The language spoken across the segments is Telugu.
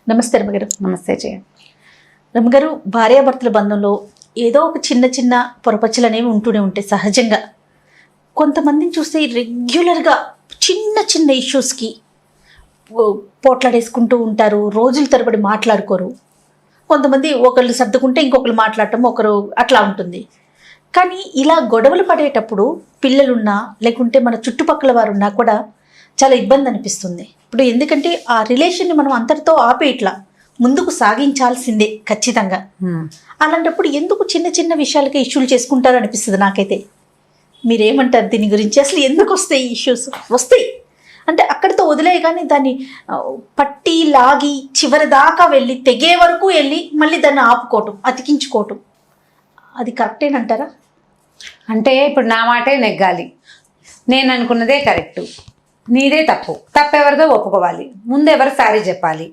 నమస్తే రమగారు. నమస్తే జయ. రమగారు, భార్యాభర్తల బంధంలో ఏదో ఒక చిన్న చిన్న పొరపచ్చలు అనేవి ఉంటూనే ఉంటాయి సహజంగా. కొంతమందిని చూస్తే రెగ్యులర్గా చిన్న చిన్న ఇష్యూస్కి పోట్లాడేసుకుంటూ ఉంటారు, రోజుల తరబడి మాట్లాడుకోరు. కొంతమంది ఒకళ్ళు సర్దుకుంటే ఇంకొకరు మాట్లాడటం ఒకరు అట్లా ఉంటుంది. కానీ ఇలా గొడవలు పడేటప్పుడు పిల్లలున్నా లేకుంటే మన చుట్టుపక్కల వారు ఉన్నా కూడా చాలా ఇబ్బంది అనిపిస్తుంది. ఇప్పుడు ఎందుకంటే ఆ రిలేషన్ని మనం అంతటితో ఆపే ఇట్లా ముందుకు సాగించాల్సిందే ఖచ్చితంగా. అలాంటప్పుడు ఎందుకు చిన్న చిన్న విషయాలకి ఇష్యూలు చేసుకుంటారు అనిపిస్తుంది నాకైతే. మీరేమంటారు దీని గురించి? అసలు ఎందుకు వస్తాయి ఇష్యూస్? వస్తాయి అంటే అక్కడితో వదిలే, కానీ దాన్ని పట్టి లాగి చివరి దాకా వెళ్ళి తెగే వరకు వెళ్ళి మళ్ళీ దాన్ని ఆపుకోవటం, అతికించుకోవటం, అది కరెక్టేనంటారా? అంటే ఇప్పుడు నా మాటే నెగ్గాలి, నేను అనుకున్నదే కరెక్టు, నీదే తప్పు, తప్పెవరిదో ఒప్పుకోవాలి, ముందు ఎవరు సారీ చెప్పాలి,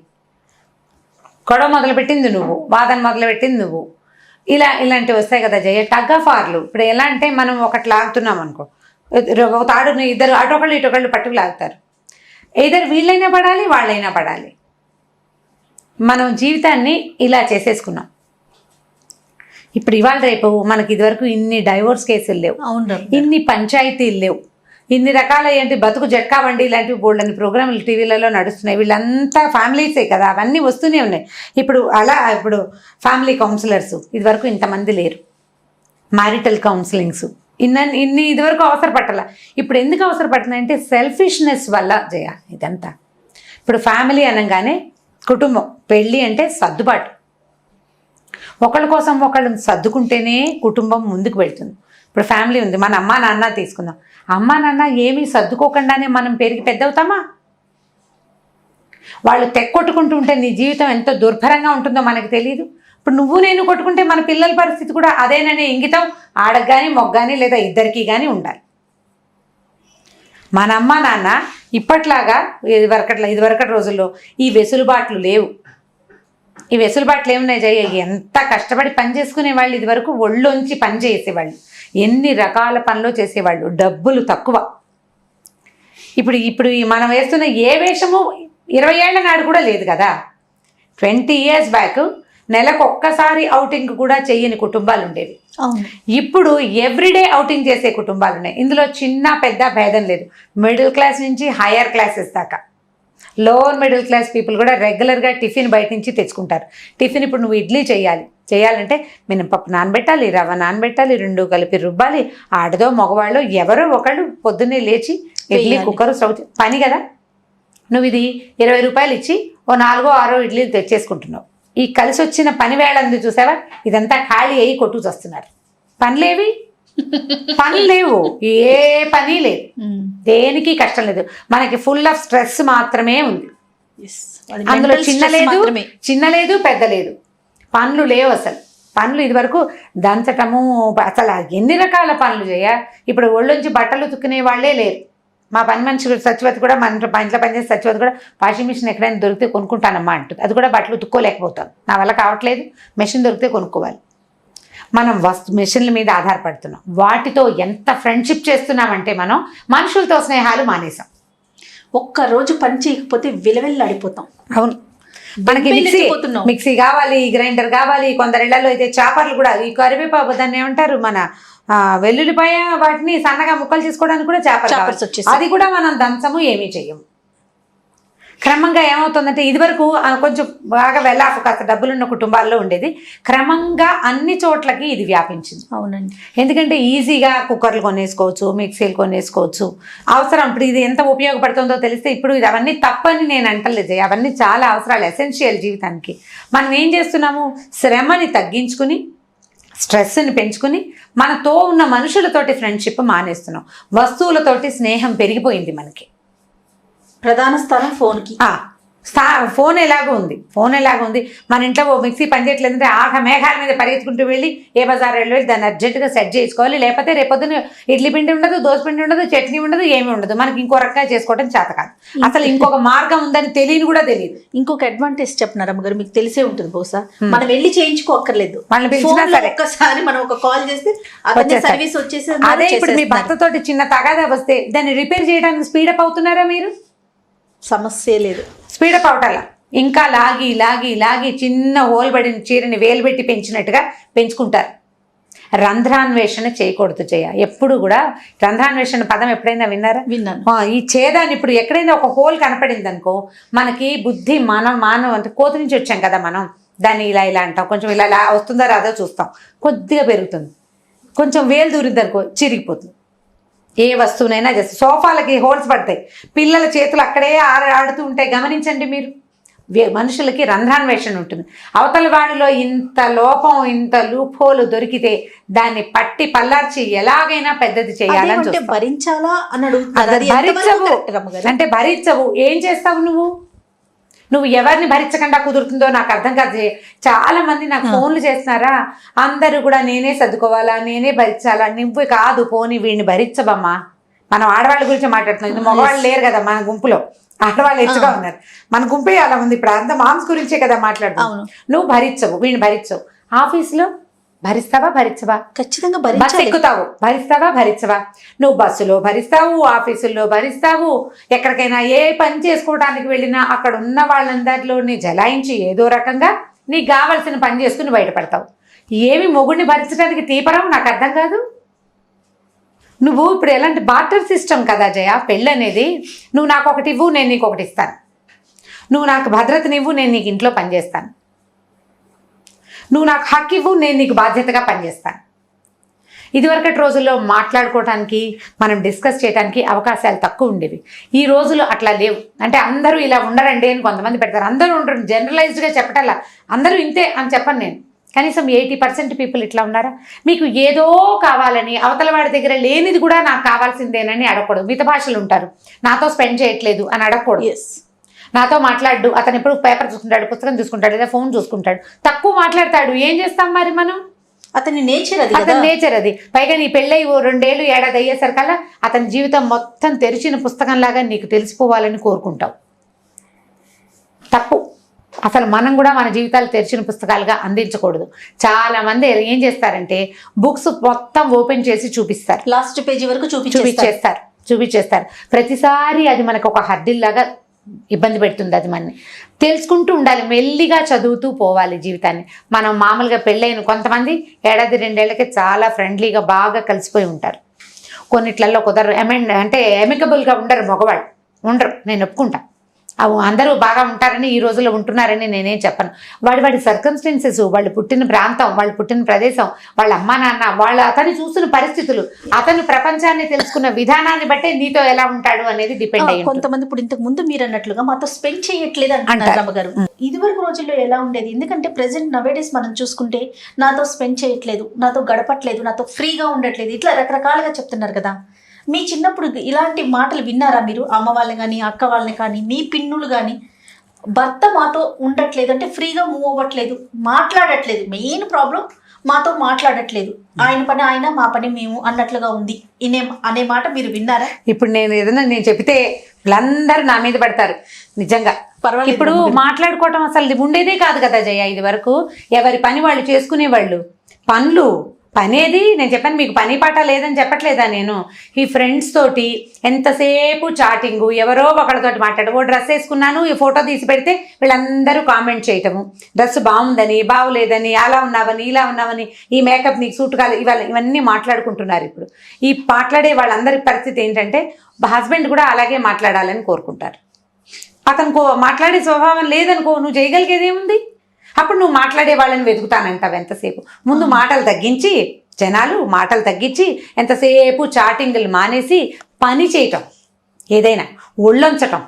గొడవ మొదలుపెట్టింది నువ్వు, వాదన మొదలుపెట్టింది నువ్వు, ఇలాంటివి వస్తాయి కదా జయ. టగ్ ఆఫ్ వార్లు ఇప్పుడు ఎలా అంటే మనం ఒకటి లాగుతున్నాం అనుకో, ఒక తాడుని ఇద్దరు అటొకళ్ళు ఇటొకళ్ళు పట్టుకు లాగుతారు. ఇద్దరు వీళ్ళైనా పడాలి, వాళ్ళైనా పడాలి. మనం జీవితాన్ని ఇలా చేసేసుకున్నాం. ఇప్పుడు ఇవాళ రేపు మనకి ఇదివరకు ఇన్ని డైవోర్స్ కేసులు లేవు, ఇన్ని పంచాయతీలు లేవు, ఇన్ని రకాల ఏంటి బతుకు జట్కా బండి ఇలాంటివి బోల్డని ప్రోగ్రాంలు టీవీలలో నడుస్తున్నాయి. వీళ్ళంతా ఫ్యామిలీసే కదా, అవన్నీ వస్తూనే ఉన్నాయి. ఇప్పుడు ఫ్యామిలీ కౌన్సిలర్స్ ఇదివరకు ఇంతమంది లేరు, మ్యారిటల్ కౌన్సిలింగ్స్ ఇన్ని ఇదివరకు అవసరపట్టాల. ఇప్పుడు ఎందుకు అవసరపడుతున్నాయంటే సెల్ఫిష్నెస్ వల్ల జయ ఇదంతా. ఇప్పుడు ఫ్యామిలీ అనగానే కుటుంబం, పెళ్ళి అంటే సర్దుబాటు, ఒకళ్ళ కోసం ఒకళ్ళు సర్దుకుంటేనే కుటుంబం ముందుకు వెళ్తుంది. ఇప్పుడు ఫ్యామిలీ ఉంది, మన అమ్మా నాన్న తీసుకుందాం, అమ్మా నాన్న ఏమీ సర్దుకోకుండానే మనం పెరిగి పెద్దవుతామా? వాళ్ళు తెక్కొట్టుకుంటూ ఉంటే నీ జీవితం ఎంతో దుర్భరంగా ఉంటుందో మనకు తెలియదు. ఇప్పుడు నువ్వు నేను కొట్టుకుంటే మన పిల్లల పరిస్థితి కూడా అదేననే ఇంగితం ఆడకు కానీ మొగ్గ కానీ లేదా ఇద్దరికి కానీ ఉండాలి. మన అమ్మ నాన్న ఇప్పట్లాగా ఇదివరకటి రోజుల్లో ఈ వెసులుబాట్లు లేవు. ఈ వెసులుబాట్లు ఏమున్నాయి జయ? ఎంత కష్టపడి పని చేసుకునే వాళ్ళు ఇదివరకు ఒళ్ళొంచి పని చేసేవాళ్ళు, ఎన్ని రకాల పనులు చేసేవాళ్ళు, డబ్బులు తక్కువ. ఇప్పుడు మనం వేస్తున్న ఏ వేషము 20 ఏళ్ల నాడు కూడా లేదు కదా. 20 years బ్యాక్ నెలకు ఒక్కసారి ఔటింగ్ కూడా చెయ్యని కుటుంబాలు ఉండేవి. ఇప్పుడు ఎవ్రీడే ఔటింగ్ చేసే కుటుంబాలు ఉన్నాయి. ఇందులో చిన్న పెద్ద భేదం లేదు. మిడిల్ క్లాస్ నుంచి హయ్యర్ క్లాసెస్ దాకా, లోవర్ మిడిల్ క్లాస్ పీపుల్ కూడా రెగ్యులర్గా టిఫిన్ బయట నుంచి తెచ్చుకుంటారు. టిఫిన్ ఇప్పుడు నువ్వు ఇడ్లీ చేయాలంటే మినపప్పు నానబెట్టాలి, రవ్వ నానబెట్టాలి, 2 కలిపి రుబ్బాలి. ఆడదో మగవాళ్ళు ఎవరో ఒకళ్ళు పొద్దున్నే లేచి ఇడ్లీ కుక్కరు స్టవ్ పని కదా. నువ్వు ఇది 20 రూపాయలు ఇచ్చి ఓ 4-6 ఇడ్లీలు తెచ్చేసుకుంటున్నావు. ఈ కలిసి వచ్చిన పని వేళంది చూసావా, ఇదంతా ఖాళీ అయ్యి కొట్టుకు వస్తున్నారు. పనులేవి? పని లేవు, ఏ పని లేదు, దేనికి కష్టం లేదు. మనకి ఫుల్ ఆఫ్ స్ట్రెస్ మాత్రమే ఉంది. అందులో చిన్న లేదు పెద్ద లేదు, పనులు లేవు అసలు. పనులు ఇదివరకు దంచటము అసలు ఎన్ని రకాల పనులు చేయ. ఇప్పుడు ఒళ్ళొంచి బట్టలు ఉతుక్కునే వాళ్ళే లేరు. మా పని మనిషి సచివతి కూడా, మన ఇంట్లో పనిచేసే సచివతి కూడా వాషింగ్ మిషన్ ఎక్కడైనా దొరికితే కొనుక్కుంటానమ్మా అంటుంది. అది కూడా బట్టలు ఉతుక్కోలేకపోతాను, నా వల్ల కావట్లేదు, మెషిన్ దొరికితే కొనుక్కోవాలి. మనం మెషిన్ల మీద ఆధారపడుతున్నాం. వాటితో ఎంత ఫ్రెండ్షిప్ చేస్తున్నామంటే మనం మనుషులతో స్నేహాలు మానేసాం. ఒక్కరోజు పని చేయకపోతే విలవెల్లాడిపోతాం. అవును, మనకి మిక్సీ కావాలి, గ్రైండర్ కావాలి. కొందరిళ్లలో అయితే చాపర్లు కూడా, ఈ కరివేపాకు దాన్ని ఏమంటారు, మన వెల్లుల్లిపాయ వాటిని సన్నగా ముక్కలు చేసుకోవడానికి కూడా చాపర్స్ వచ్చేసి, అది కూడా మనం దంచము, ఏమీ చెయ్యము. క్రమంగా ఏమవుతుందంటే ఇదివరకు కొంచెం బాగా వెళ్ళాక కాస్త డబ్బులున్న కుటుంబాల్లో ఉండేది, క్రమంగా అన్ని చోట్లకి ఇది వ్యాపించింది. అవునండి, ఎందుకంటే ఈజీగా కుక్కర్లు కొనేసుకోవచ్చు, మిక్సీలు కొనేసుకోవచ్చు. అవసరం ఇప్పుడు ఇది ఎంత ఉపయోగపడుతుందో తెలిస్తే, ఇప్పుడు ఇది అవన్నీ తప్పని నేను అంటలేదు, అవన్నీ చాలా అవసరాలు, ఎసెన్షియల్ జీవితానికి. మనం ఏం చేస్తున్నాము, శ్రమని తగ్గించుకుని స్ట్రెస్ని పెంచుకుని మనతో ఉన్న మనుషులతోటి ఫ్రెండ్షిప్ మానేస్తున్నాం. వస్తువులతోటి స్నేహం పెరిగిపోయింది మనకి. ప్రధాన స్థానం ఫోన్కి. ఫోన్ ఎలాగో ఉంది. మన ఇంట్లో ఓ మిక్సీ పనిచేయట్లేదంటే మేఘాల మీద పరిగెత్తుకుంటూ వెళ్ళి ఏ బజార్ వెళ్ళి దాన్ని అర్జెంటుగా సెట్ చేసుకోవాలి. లేకపోతే రేపొద్దున ఇడ్లీ పిండి ఉండదు, దోశ పిండి ఉండదు, చట్నీ ఉండదు, ఏమీ ఉండదు. మనకి ఇంకో రకంగా చేసుకోవడం చేత కాదు. అసలు ఇంకొక మార్గం ఉందని కూడా తెలియదు. ఇంకొక అడ్వాంటేజ్ చెప్పినారు అమ్మగారు, మీకు తెలిసే ఉంటుంది బహుశా. మనం వెళ్ళి చేయించుకోక్కర్లేదు, వాళ్ళని పిలిచినా సరే ఒక్కసారి మనం ఒక కాల్ చేస్తే సర్వీస్ వచ్చేసి. అదే ఇప్పుడు మీ భర్తతోటి చిన్న తగాదా వస్తే దాన్ని రిపేర్ చేయడానికి స్పీడప్ అవుతున్నారా మీరు? సమస్య లేదు, స్పీడప్ అవటాల. ఇంకా లాగి లాగి లాగి చిన్న హోల్ పడిన చీరని వేలు పెట్టి పెంచినట్టుగా పెంచుకుంటారు. రంధ్రాన్వేషణ చేయకూడదు జయ. ఎప్పుడు కూడా రంధ్రాన్వేషణ పదం ఎప్పుడైనా విన్నారా? విన్నాను. ఈ ఛేదాన్ని ఇప్పుడు ఎక్కడైనా ఒక హోల్ కనపడింది అనుకో, మనకి బుద్ధి మానవ అంటే కోతి నుంచి వచ్చాం కదా మనం, దాన్ని ఇలా ఇలా అంటాం, కొంచెం ఇలా వస్తుందో రాదో చూస్తాం, కొద్దిగా పెరుగుతుంది. కొంచెం వేలు దూరింది అనుకో చిరిగిపోతుంది. ఏ వస్తువునైనా జస్ట్ సోఫాలకి హోల్స్ పడతాయి, పిల్లల చేతులు అక్కడే ఆడుతూ ఉంటాయి. గమనించండి మీరు, మనుషులకి రంధ్రాన్వేషణ ఉంటుంది. అవతల వాడిలో ఇంత లోపం, ఇంత లూప్ హోల్ దొరికితే దాన్ని పట్టి పల్లార్చి ఎలాగైనా పెద్దది చేయాలని చూస్తాం. భరించాలా అని భరించవు అంటే భరించవు. ఏం చేస్తావు నువ్వు ఎవరిని భరించకుండా కుదురుతుందో నాకు అర్థం కాదు. చాలా మంది నాకు ఫోన్లు చేస్తున్నారా, అందరూ కూడా నేనే సర్దుకోవాలా, నేనే భరించాలా. నువ్వు కాదు, పోనీ వీడిని భరించబమ్మా. మనం ఆడవాళ్ళ గురించి మాట్లాడుతున్నాం, ఇది మగవాళ్ళు లేరు కదా మన గుంపులో, ఆడవాళ్ళు ఎక్కువగా ఉన్నారు. మన గుంపే అలా ఉంది ఇప్పుడు, అంత మామ్స్ గురించే కదా మాట్లాడుతున్నాం. నువ్వు భరించవు, వీడిని భరించవు. ఆఫీసులో భరిస్తావా భరించవా? ఖచ్చితంగా బస్సు ఎక్కుతావు, భరిస్తావా భరించవా? నువ్వు బస్సులో భరిస్తావు, ఆఫీసుల్లో భరిస్తావు, ఎక్కడికైనా ఏ పని చేసుకోవడానికి వెళ్ళినా అక్కడ ఉన్న వాళ్ళందరిలో నీ జలాయించి ఏదో రకంగా నీకు కావాల్సిన పని చేసుకుని బయటపడతావు. ఏమి మొగుడిని భరించడానికి తీపరం నాకు అర్థం కాదు. నువ్వు ఇప్పుడు ఎలాంటి బార్టర్ సిస్టమ్ కదా జయ పెళ్ళి అనేది. నువ్వు నాకు ఒకటి ఇవ్వు, నేను నీకు ఒకటి ఇస్తాను. నువ్వు నాకు భద్రతనివ్వు, నేను నీకు ఇంట్లో పనిచేస్తాను. నువ్వు నాకు హక్కు ఇవ్వు, నేను నీకు బాధ్యతగా పనిచేస్తాను. ఇదివరకటి రోజుల్లో మాట్లాడుకోవడానికి, మనం డిస్కస్ చేయడానికి అవకాశాలు తక్కువ ఉండేవి. ఈ రోజులు అట్లా లేవు. అంటే అందరూ ఇలా ఉండరండి అని కొంతమంది పెడతారు. అందరూ ఉండరు, జనరలైజ్డ్గా చెప్పటల్లా అందరూ ఇంతే అని చెప్పను నేను. కనీసం 80% పీపుల్ ఇట్లా ఉన్నారా? మీకు ఏదో కావాలని, అవతల వాడి దగ్గర లేనిది కూడా నాకు కావాల్సిందేనని అడగకూడదు. మిత భాషలు ఉంటారు, నాతో స్పెండ్ చేయట్లేదు అని అడగకూడదు. నాతో మాట్లాడు, అతను ఎప్పుడు పేపర్ చూసుకుంటాడు, పుస్తకం చూసుకుంటాడు, లేదా ఫోన్ చూసుకుంటాడు, తక్కువ మాట్లాడతాడు. ఏం చేస్తాం మరి మనం? అతని నేచర్ అది, అతని నేచర్ అది. పైగా నీ పెళ్ళై 2 ఏళ్ళు ఏడాది అయ్యేసరికల్లా అతని జీవితం మొత్తం తెరిచిన పుస్తకంలాగా నీకు తెలిసిపోవాలని కోరుకుంటావు. తప్పు. అసలు మనం కూడా మన జీవితాలు తెరిచిన పుస్తకాలుగా అందించకూడదు. చాలా మంది ఏం చేస్తారంటే బుక్స్ మొత్తం ఓపెన్ చేసి చూపిస్తారు, లాస్ట్ పేజీ వరకు చూపించేస్తారు. ప్రతిసారి అది మనకు ఒక హర్డిల్లాగా ఇబ్బంది పెడుతుంది. అది మనని తెలుసుకుంటూ ఉండాలి, మెల్లిగా చదువుతూ పోవాలి జీవితాన్ని. మనం మామూలుగా పెళ్ళైన కొంతమంది 1-2 ఏళ్ళకి చాలా ఫ్రెండ్లీగా బాగా కలిసిపోయి ఉంటారు. కొన్నిట్లలో కుదరరు, అంటే ఎమికబుల్గా ఉండరు, మగవాళ్ళు ఉండరు, నేను ఒప్పుకుంటా. అందరూ బాగా ఉంటారని ఈ రోజుల్లో ఉంటున్నారని నేనేం చెప్పను. వాడి సర్కమ్స్టెన్సెస్, వాళ్ళు పుట్టిన ప్రాంతం, వాళ్ళు పుట్టిన ప్రదేశం, వాళ్ళ అమ్మా నాన్న, వాళ్ళు అతను చూసిన పరిస్థితులు, అతను ప్రపంచాన్ని తెలుసుకున్న విధానాన్ని బట్టే నీతో ఎలా ఉంటాడు అనేది డిపెండ్ అయ్యి. కొంతమంది ఇప్పుడు ఇంతకు ముందు మీరు అన్నట్లుగా మాతో స్పెండ్ చేయట్లేదు అంటారు అమ్మగారు. ఇదివరకు రోజుల్లో ఎలా ఉండేది? ఎందుకంటే ప్రెసెంట్ నవేడేస్ మనం చూసుకుంటే నాతో స్పెండ్ చేయట్లేదు, నాతో గడపట్లేదు, నాతో ఫ్రీగా ఉండట్లేదు, ఇట్లా రకరకాలుగా చెప్తున్నారు కదా. మీ చిన్నప్పుడు ఇలాంటి మాటలు విన్నారా మీరు? అమ్మ వాళ్ళని కానీ, అక్క వాళ్ళని కానీ, మీ పిన్నులు కానీ, భర్త మాతో ఉండట్లేదు అంటే ఫ్రీగా మూవ్ అవ్వట్లేదు, మాట్లాడట్లేదు, మెయిన్ ప్రాబ్లం మాతో మాట్లాడట్లేదు, ఆయన పని ఆయన, మా పని మేము అన్నట్లుగా ఉంది అనే మాట మీరు విన్నారా? ఇప్పుడు నేను ఏదైనా చెప్తే వీళ్ళందరూ నా మీద పడతారు. నిజంగా ఇప్పుడు మాట్లాడుకోవటం అసలు ఉండేదే కాదు కదా జయ. ఇది వరకు ఎవరి పని వాళ్ళు చేసుకునేవాళ్ళు. పనేది నేను చెప్పాను మీకు, పని పాట లేదని చెప్పట్లేదా నేను. ఈ ఫ్రెండ్స్ తోటి ఎంతసేపు చాటింగు, ఎవరో ఒకరితోటి మాట్లాడు. ఓ డ్రెస్ వేసుకున్నాను, ఈ ఫోటో తీసి పెడితే వీళ్ళందరూ కామెంట్ చేయటము, డ్రెస్ బాగుందని, బాగులేదని, అలా ఉన్నావని, ఇలా ఉన్నావని, ఈ మేకప్ నీకు సూట్ కాదు, ఇవన్నీ మాట్లాడుకుంటున్నారు. ఇప్పుడు ఈ మాట్లాడే వాళ్ళందరి పరిస్థితి ఏంటంటే హస్బెండ్ కూడా అలాగే మాట్లాడాలని కోరుకుంటారు. అతను మాట్లాడే స్వభావం లేదనుకో, నువ్వు చేయగలిగేదేముంది? అప్పుడు నువ్వు మాట్లాడే వాళ్ళని వెతుకుతానంటావు ఎంతసేపు. ముందు మాటలు తగ్గించి, జనాలు మాటలు తగ్గించి ఎంతసేపు చాటింగ్లు మానేసి పని చేయటం, ఏదైనా ఒళ్ళొంచటం,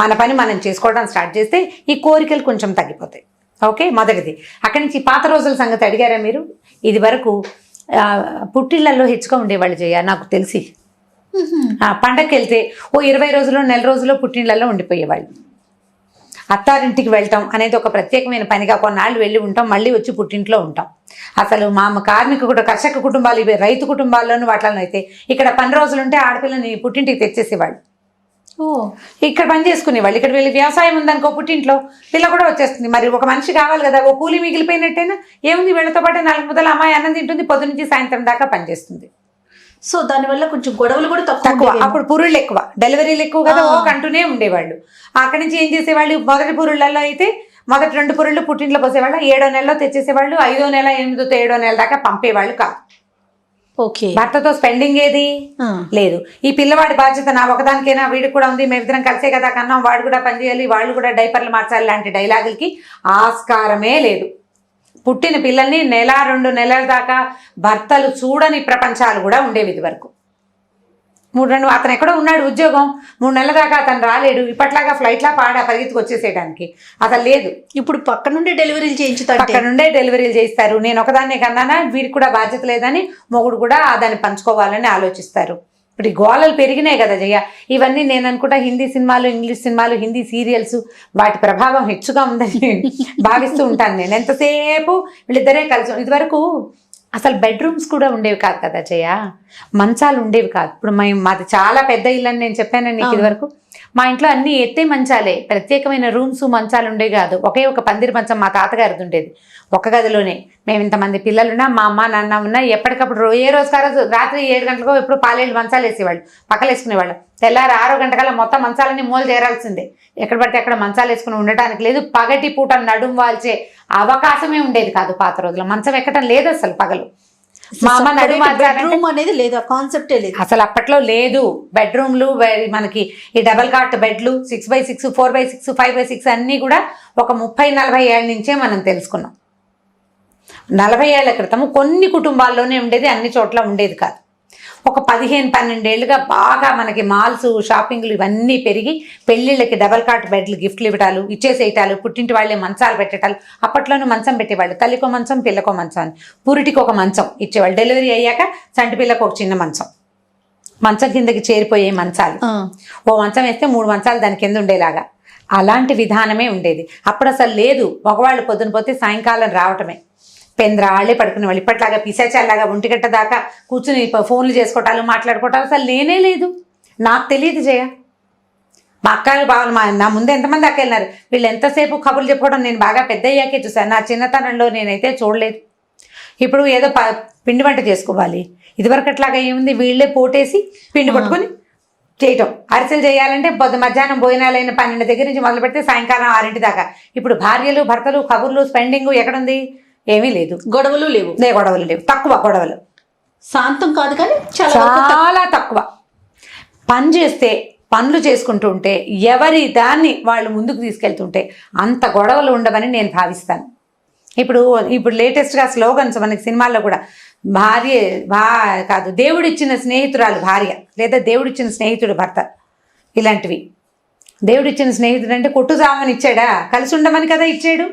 మన పని మనం చేసుకోవడం స్టార్ట్ చేస్తే ఈ కోరికలు కొంచెం తగ్గిపోతాయి. ఓకే, మొదటిది. అక్కడి నుంచి పాత రోజుల సంగతి అడిగారా మీరు? ఇది వరకు పుట్టిళ్లలో హెచ్చుగా ఉండేవాళ్ళు జయ నాకు తెలిసి. పండగకి వెళ్తే ఓ 20 రోజులు, నెల రోజుల్లో పుట్టిళ్లలో ఉండిపోయేవాళ్ళు. అత్తారింటికి వెళ్ళటం అనేది ఒక ప్రత్యేకమైన పనిగా కొన్నాళ్ళు వెళ్ళి ఉంటాం, మళ్ళీ వచ్చి పుట్టింట్లో ఉంటాం. అసలు కర్షక కుటుంబాలు, ఇవి రైతు కుటుంబాల్లోనూ వాటిలో అయితే ఇక్కడ 10 రోజులు ఉంటే ఆడపిల్లని పుట్టింటికి తెచ్చేసేవాళ్ళు. ఇక్కడ పని చేసుకునేవాళ్ళు. ఇక్కడ వెళ్ళి వ్యవసాయం ఉందనుకో పుట్టింట్లో, పిల్ల కూడా వచ్చేస్తుంది. మరి ఒక మనిషి కావాలి కదా, ఓ కూలి మిగిలిపోయినట్టేనా ఏముంది, వీళ్ళతో పాటు 4 ముద్దల అమ్మాయి అన్నం తింటుంది, పొద్దు నుంచి సాయంత్రం దాకా పనిచేస్తుంది. సో దానివల్ల కొంచెం గొడవలు కూడా తక్కువ. తక్కువ. అప్పుడు పురుళ్ళు ఎక్కువ, డెలివరీలు ఎక్కువ కదా, అంటూనే ఉండేవాళ్ళు. అక్కడి నుంచి ఏం చేసేవాళ్ళు, మొదటి పురుళ్ళల్లో అయితే మొదటి 2 పురుళ్ళు పుట్టింట్లో పోసేవాళ్ళు, 7వ నెలలో తెచ్చేసేవాళ్ళు, 5వ నెల 8వ 7వ నెల దాకా పంపేవాళ్ళు కాదు. ఓకే. భర్తతో స్పెండింగ్ ఏది లేదు. ఈ పిల్లవాడి బాధ్యత నా ఒకదానికైనా, వీడికి కూడా ఉంది, మేమిద్దరం కలిసే కదా కన్నాం, వాడు కూడా పనిచేయాలి, వాళ్ళు కూడా డైపర్లు మార్చాలి లాంటి డైలాగులకి ఆస్కారమే లేదు. పుట్టిన పిల్లల్ని 1-2 నెలల దాకా భర్తలు చూడని ప్రపంచాలు కూడా ఉండేవి ఇది వరకు. 3 అతను ఎక్కడో ఉన్నాడు ఉద్యోగం, 3 నెలల దాకా అతను రాలేడు. ఇప్పట్లాగా ఫ్లైట్లా పరిగెత్తుకు వచ్చేసేయడానికి అసలు లేదు. ఇప్పుడు పక్క నుండే డెలివరీలు చేయించుతారు, పక్క నుండే డెలివరీలు చేయిస్తారు. నేను ఒకదాన్నే కన్నానా, వీరికి కూడా బాధ్యత లేదని మొగుడు కూడా దాన్ని పంచుకోవాలని ఆలోచిస్తారు. ఇప్పుడు ఈ గోళలు పెరిగినాయి కదా జయ. ఇవన్నీ నేను అనుకుంటా హిందీ సినిమాలు, ఇంగ్లీష్ సినిమాలు, హిందీ సీరియల్స్ వాటి ప్రభావం హెచ్చుగా ఉందని భావిస్తూ ఉంటాను నేను. ఎంతసేపు వీళ్ళిద్దరే కలిసి, ఇదివరకు అసలు బెడ్రూమ్స్ కూడా ఉండేవి కాదు కదా జయ, మంచాలు ఉండేవి కాదు. ఇప్పుడు మాది చాలా పెద్ద ఇల్లు అని నేను చెప్పాను నీకు ఇదివరకు. మా ఇంట్లో అన్ని ఎత్తే మంచాలే, ప్రత్యేకమైన రూమ్స్ మంచాలు ఉండేవి కాదు. ఒకే ఒక పందిరి మంచం మా తాతగారిది ఉండేది, ఒక గదిలోనే. మేము ఇంతమంది పిల్లలున్నా, మా అమ్మ నాన్న ఉన్నా, ఎప్పటికప్పుడు ఏ రోజు కారోజు రాత్రి 7 గంటలకు ఎప్పుడు పాలేళ్ళు మంచాలు వేసేవాళ్ళు, పక్కలేసుకునేవాళ్ళు. తెల్లారి 6 గంటకల్లా మొత్తం మంచాలన్నీ మూల చేరాల్సిందే. ఎక్కడ పడితే అక్కడ మంచాలు వేసుకుని ఉండటానికి లేదు. పగటి పూట నడుము వాల్చే అవకాశమే ఉండేది కాదు పాత రోజుల్లో. మంచం ఎక్కడం లేదు అసలు పగలు. మా అమ్మ బెడ్రూమ్ అనేది లేదు, ఆ కాన్సెప్టే లేదు అసలు అప్పట్లో. లేదు బెడ్రూమ్లు, మనకి ఈ డబల్ కాట్ బెడ్లు 6x6, 4x6, 5x6 అన్నీ కూడా ఒక 30-40 ఏళ్ళ నుంచే మనం తెలుసుకున్నాం. 40 ఏళ్ల క్రితం కొన్ని కుటుంబాల్లోనే ఉండేది, అన్ని చోట్ల ఉండేది కాదు. ఒక 15-12 ఏళ్ళుగా బాగా మనకి మాల్స్, షాపింగ్లు ఇవన్నీ పెరిగి పెళ్ళిళ్ళకి డబల్ కాట్ బెడ్లు గిఫ్ట్లు ఇవ్వటాలు, ఇచ్చేసేయటాలు, పుట్టింటి వాళ్ళే మంచాలు పెట్టేటాలు. అప్పట్లోనూ మంచం పెట్టేవాళ్ళు, తల్లికో మంచం, పిల్లకో మంచం అని. పురిటికి ఒక మంచం ఇచ్చేవాళ్ళు, డెలివరీ అయ్యాక చంటి పిల్లకు ఒక చిన్న మంచం, మంచం కిందకి చేరిపోయే మంచాలు. ఓ మంచం వేస్తే 3 మంచాలు దాని కింద ఉండేలాగా అలాంటి విధానమే ఉండేది. అప్పుడు అసలు లేదు. మగవాళ్ళు పొద్దున పోతే సాయంకాలం రావటమే, పెంద్రాళ్ళే పడుకునే వాళ్ళు. ఇప్పట్లాగా పిశాచాల్లాగా 1 గంట దాకా కూర్చుని ఫోన్లు చేసుకోవటాలు, మాట్లాడుకోవటాలు అసలు లేనే లేదు. నాకు తెలియదు జయ. మా అక్కలు బాగా నా ముందు ఎంతమంది అక్క వెళ్ళినారు, వీళ్ళు ఎంతసేపు కబుర్లు చెప్పుకోవడం నేను బాగా పెద్ద అయ్యాకే చూసాను. నా చిన్నతనంలో నేనైతే చూడలేదు. ఇప్పుడు ఏదో పిండి వంట చేసుకోవాలి, ఇదివరకు అట్లాగా ఏముంది, వీళ్ళే పోటేసి పిండి పట్టుకొని చేయటం. అరిసెలు చేయాలంటే మధ్యాహ్నం భోజనాలైన 12 దగ్గర నుంచి మొదలు పెడితే సాయంకాలం 6 దాకా. ఇప్పుడు భార్యలు భర్తలు కబుర్లు స్పెండింగ్ ఎక్కడుంది, ఏమీ లేదు. గొడవలు లేవు, గొడవలు లేవు, తక్కువ గొడవలు. శాంతం కాదు కానీ చాలా తక్కువ. పని చేస్తే, పనులు చేసుకుంటూ ఉంటే, ఎవరి దాన్ని వాళ్ళు ముందుకు తీసుకెళ్తుంటే అంత గొడవలు ఉండవని నేను భావిస్తాను. ఇప్పుడు లేటెస్ట్గా స్లోగన్స్ మనకి సినిమాల్లో కూడా, భార్య కాదు దేవుడిచ్చిన స్నేహితురాలు భార్య, లేదా దేవుడిచ్చిన స్నేహితుడు భర్త, ఇలాంటివి. దేవుడిచ్చిన స్నేహితుడు అంటే కొట్టు సామని ఇచ్చాడా, కలిసి ఉండమని కదా ఇచ్చాడు.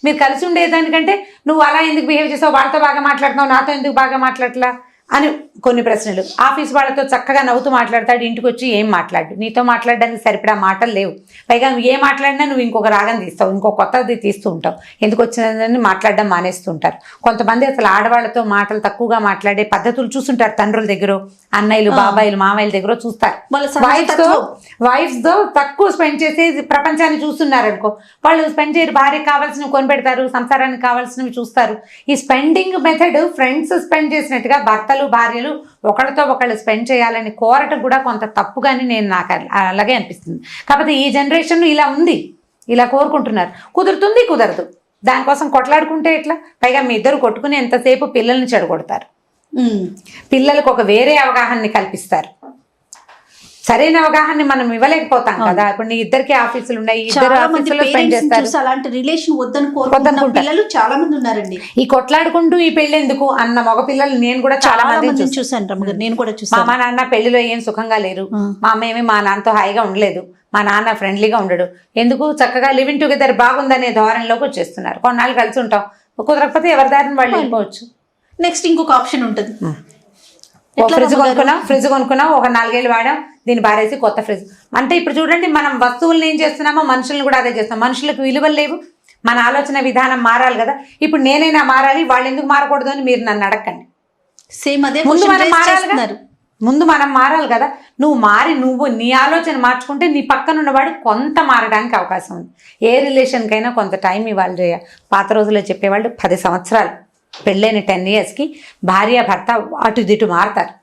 మీరు కలిసి ఉండేదానికంటే నువ్వు అలా ఎందుకు బిహేవ్ చేసావు, వాళ్ళతో బాగా మాట్లాడుతున్నావు, నాతో ఎందుకు బాగా మాట్లాడట్లా అని కొన్ని ప్రశ్నలు. ఆఫీస్ వాళ్ళతో చక్కగా నవ్వుతూ మాట్లాడతాడు, ఇంటికి వచ్చి ఏం మాట్లాడు. నీతో మాట్లాడడానికి సరిపడా మాటలు లేవు. పైగా ఏ మాట్లాడినా నువ్వు ఇంకొక రాగం తీస్తావు, ఇంకో కొత్తది తీస్తూ ఉంటావు. ఎందుకు వచ్చిందని మాట్లాడడం మానేస్తూ ఉంటారు. కొంతమంది అసలు ఆడవాళ్ళతో మాటలు తక్కువగా మాట్లాడే పద్ధతులు చూస్తుంటారు. తండ్రుల దగ్గర, అన్నయ్యలు, బాబాయిలు, మామయ్యల దగ్గర చూస్తారు. వైఫ్స్తో తక్కువ స్పెండ్ చేసి ప్రపంచాన్ని చూస్తున్నారనుకో, వాళ్ళు స్పెండ్ చేయరు. భార్యకి కావాల్సినవి కొనిపెడతారు, సంసారానికి కావాల్సినవి చూస్తారు. ఈ స్పెండింగ్ మెథడ్ ఫ్రెండ్స్ స్పెండ్ చేసినట్టుగా భర్తలు భార్యలు ఒకళ్ళతో ఒకళ్ళు స్పెండ్ చేయాలని కోరటం కూడా కొంత తప్పుగాని నాకు అలాగే అనిపిస్తుంది. కాకపోతే ఈ జనరేషన్ ఇలా ఉంది, ఇలా కోరుకుంటున్నారు. కుదురుతుంది, కుదరదు. దానికోసం కొట్లాడుకుంటే ఎట్లా? పైగా మీ ఇద్దరు కొట్టుకుని ఎంతసేపు పిల్లల్ని చెడగొడతారు. పిల్లలకు ఒక వేరే అవగాహనని కల్పిస్తారు. సరైన అవగాహన మనం ఇవ్వలేకపోతాం కదా. ఇప్పుడు నీ ఇద్దరికి ఆఫీసులు ఉన్నాయి, ఇద్దరు ఆఫీసులో స్పెండ్ చేస్తారు. అలాంటి రిలేషన్ వద్దనుకుంటున్న పిల్లలు చాలా మంది ఉన్నారండి. ఈ కొట్లాడుకుంటూ ఈ పెళ్లి ఎందుకు అన్న మగ పిల్లలు నేను కూడా చాలా మంది చూసాను. నేను కూడా చూసాను. మా నాన్న పెళ్లిలో ఏం సుఖంగా లేరు, మా అమ్మ ఏమి మా నాన్నతో హాయిగా ఉండలేదు, మా నాన్న ఫ్రెండ్లీగా ఉండడు. ఎందుకు? చక్కగా లివింగ్ టుగెదర్ బాగుందనే ధోరణిలోకి వచ్చేస్తున్నారు. కొన్నాళ్ళు కలిసి ఉంటాం, కుదరకపోతే ఎవరి దారిని వాళ్ళు వెళ్ళిపోవచ్చు. నెక్స్ట్ ఇంకొక ఆప్షన్ ఉంటుంది. ఫ్రిడ్జ్ కొనుక్కున్నాం, ఒక 4 ఏళ్ళు వాడాం, దీన్ని బారేసి కొత్త ఫ్రిడ్జ్. అంటే ఇప్పుడు చూడండి, మనం వస్తువులను ఏం చేస్తున్నామో మనుషులను కూడా అదే చేస్తున్నాం. మనుషులకు విలువలు లేవు, మన ఆలోచన విధానం మారాలి కదా. ఇప్పుడు నేనైనా మారాలి, వాళ్ళు ఎందుకు మారకూడదు అని మీరు నన్ను అడగండి. సేమ్ అదే. ముందు మనం మారాలి కదా. నువ్వు నీ ఆలోచన మార్చుకుంటే నీ పక్కన ఉన్నవాడు కొంత మారడానికి అవకాశం ఉంది. ఏ రిలేషన్కైనా కొంత టైం ఇవ్వాలి. పాత రోజుల్లో చెప్పేవాళ్ళు 10 సంవత్సరాలు, పెళ్ళైన 10 yearsకి భార్య భర్త అటు ఇటు మారతారు.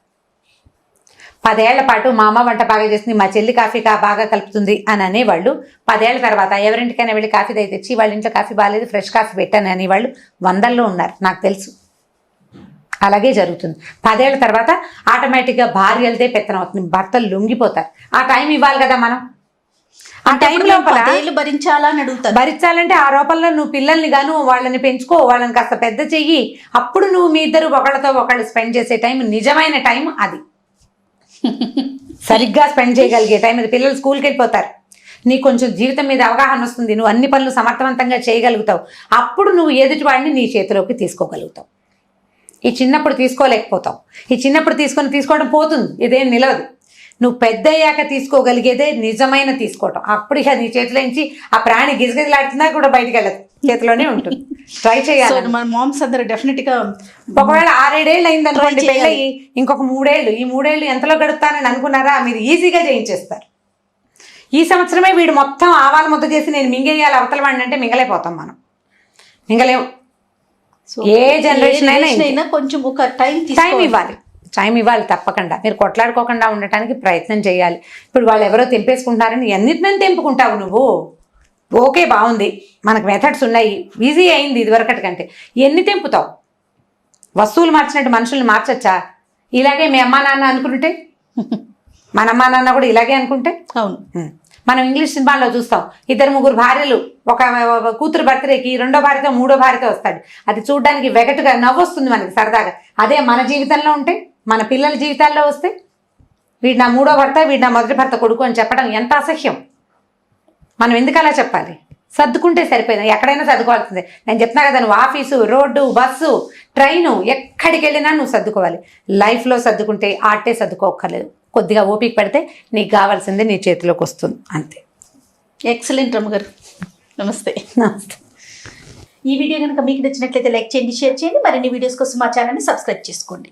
10 ఏళ్ల పాటు మా అమ్మ వంట బాగా చేస్తుంది, మా చెల్లి కాఫీ బాగా కలుపుతుంది అని అనేవాళ్ళు 10 ఏళ్ల తర్వాత ఎవరింటికైనా వెళ్ళి కాఫీ తెచ్చి వాళ్ళ ఇంట్లో కాఫీ బాగాలేదు ఫ్రెష్ కాఫీ పెట్టాను అనేవాళ్ళు 100లో ఉన్నారు, నాకు తెలుసు. అలాగే జరుగుతుంది. 10 ఏళ్ల తర్వాత ఆటోమేటిక్గా భార్యలదే పెత్తనం అవుతుంది, భర్తలు లొంగిపోతారు. ఆ టైం ఇవ్వాలి కదా మనం. ఆ టైం లోపల భరించాలా అని అడుగుతారు. భరించాలంటే ఆ రూపంలో నువ్వు పిల్లల్ని గాను వాళ్ళని పెంచుకో, వాళ్ళని కాస్త పెద్ద చెయ్యి. అప్పుడు నువ్వు మీ ఇద్దరు ఒకళ్ళతో ఒకళ్ళు స్పెండ్ చేసే టైం నిజమైన టైం అది. సరిగ్గా స్పెండ్ చేయగలిగే టైం అది. పిల్లలు స్కూల్కి వెళ్ళిపోతారు, నీకు కొంచెం జీవితం మీద అవగాహన వస్తుంది, నువ్వు అన్ని పనులు సమర్థవంతంగా చేయగలుగుతావు. అప్పుడు నువ్వు ఎదుటి వాడిని నీ చేతిలోకి తీసుకోగలుగుతావు. ఈ చిన్నప్పుడు తీసుకోలేకపోతావు. ఈ చిన్నప్పుడు తీసుకోవడం పోతుంది, ఇదేం నిలవదు. నువ్వు పెద్ద అయ్యాక తీసుకోగలిగేదే నిజమైన తీసుకోవటం. అప్పుడు ఇక నీ చేతిలో నుంచి ఆ ప్రాణి గిజగిజలాడుతున్నా కూడా బయటికి వెళ్ళదు, చేతిలోనే ఉంటుంది. ట్రై చేయాలి. మన మామ్స్ అందరూ డెఫినెట్గా ఒకవేళ 6-7 ఏళ్ళు అయింది అనుకోండి పెళ్ళయి, ఇంకొక 3 ఏళ్ళు, ఈ 3 ఏళ్ళు ఎంతలో గడుపుతానని అనుకున్నారా, మీరు ఈజీగా చేయించేస్తారు. ఈ సంవత్సరమే వీడు మొత్తం ఆవాలు ముద్ద చేసి నేను మింగేయాలి అవతల వాడిని అంటే మింగలేకపోతాం మనం, మింగలేము. ఏ జనరేషన్ అయినా కొంచెం ఒక టైం ఇవ్వాలి తప్పకుండా. మీరు కొట్లాడుకోకుండా ఉండటానికి ప్రయత్నం చేయాలి. ఇప్పుడు వాళ్ళు ఎవరో తెంపేసుకుంటారని ఎన్నిటిని తెంపుకుంటావు నువ్వు? ఓకే, బాగుంది, మనకు మెథడ్స్ ఉన్నాయి, ఈజీ అయింది ఇదివరకటి కంటే. ఎన్ని తెంపుతావు? వస్తువులు మార్చినట్టు మనుషుల్ని మార్చచ్చా? ఇలాగే మీ అమ్మా నాన్న అనుకుంటే, మన అమ్మా నాన్న కూడా ఇలాగే అనుకుంటే. అవును. మనం ఇంగ్లీష్ సినిమాల్లో చూస్తాం, 2-3 భార్యలు, ఒక కూతురు బర్త్డేకి 2వ భార్యతో 3వ భార్యతో వస్తాడు. అది చూడడానికి వెగటుగా నవ్వు వస్తుంది మనకి సరదాగా. అదే మన జీవితంలో ఉంటే, మన పిల్లల జీవితాల్లో వస్తే, వీడు నా 3వ భర్త, వీడు నా మొదటి భర్త కొడుకు అని చెప్పడం ఎంత అసహ్యం. మనం ఎందుకు అలా చెప్పాలి? సర్దుకుంటే సరిపోయింది. ఎక్కడైనా సర్దుకోవాల్సిందే. నేను చెప్తున్నా కదా, నువ్వు ఆఫీసు, రోడ్డు, బస్సు, ట్రైను, ఎక్కడికి వెళ్ళినా నువ్వు సర్దుకోవాలి. లైఫ్లో సర్దుకుంటే ఆటే సర్దుకోక్కర్లేదు. కొద్దిగా ఓపిక పడితే నీకు కావాల్సిందే నీ చేతిలోకి వస్తుంది, అంతే. ఎక్సలెంట్ రమ్మగారు, నమస్తే. నమస్తే. ఈ వీడియో కనుక మీకు నచ్చినట్లయితే లైక్ చేయండి, షేర్ చేయండి. మరిన్ని వీడియోస్ కోసం మా ఛానల్ని సబ్స్క్రైబ్ చేసుకోండి.